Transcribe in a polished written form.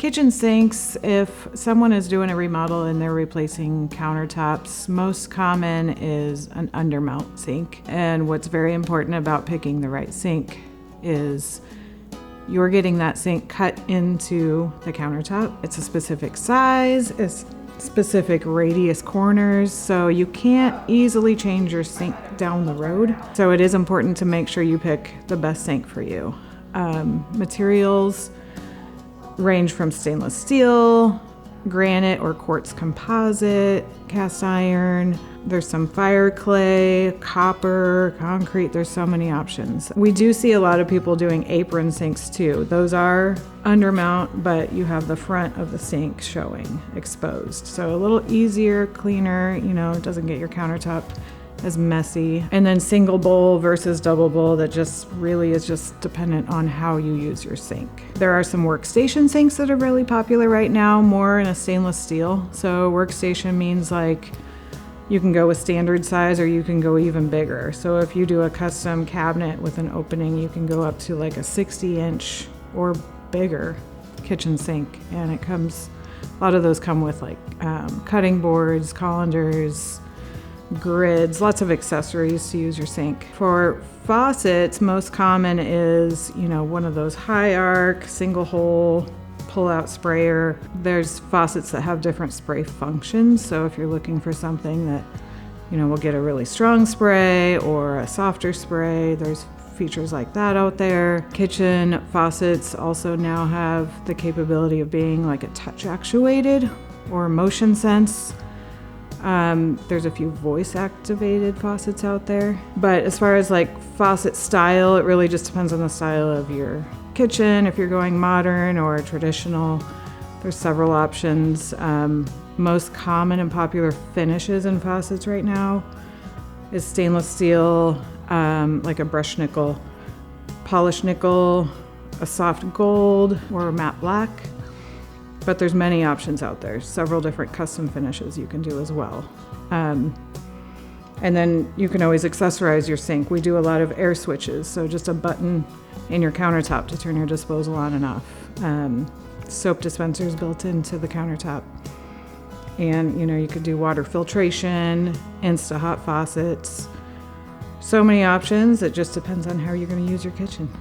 Kitchen sinks, if someone is doing a remodel and they're replacing countertops, most common is an undermount sink. And what's very important about picking the right sink is you're getting that sink cut into the countertop. It's a specific size, it's specific radius corners, so you can't easily change your sink down the road. So it is important to make sure you pick the best sink for you. Materials range from stainless steel, granite or quartz composite, cast iron. There's some fire clay, copper, concrete. There's so many options. We do see a lot of people doing apron sinks too. Those are undermount, but you have the front of the sink showing exposed. So a little easier, cleaner, it doesn't get your countertop as messy. And then single bowl versus double bowl, that just really is just dependent on how you use your sink. There are some workstation sinks that are really popular right now, more in a stainless steel. So workstation means like you can go with standard size or you can go even bigger. So if you do a custom cabinet with an opening, you can go up to like a 60-inch or bigger kitchen sink. And a lot of those come with like cutting boards, colanders, grids, lots of accessories to use your sink. For faucets, most common is, one of those high arc, single hole, pull-out sprayer. There's faucets that have different spray functions. So if you're looking for something that, will get a really strong spray or a softer spray, there's features like that out there. Kitchen faucets also now have the capability of being like a touch actuated or motion sense. There's a few voice activated faucets out there. But as far as like faucet style, it really just depends on the style of your kitchen. If you're going modern or traditional, there's several options. Most common and popular finishes in faucets right now is stainless steel, like a brushed nickel, polished nickel, a soft gold, or a matte black. But there's many options out there, several different custom finishes you can do as well. And then you can always accessorize your sink. We do a lot of air switches, so just a button in your countertop to turn your disposal on and off. Soap dispensers built into the countertop. And you could do water filtration, Insta hot faucets. So many options. It just depends on how you're going to use your kitchen.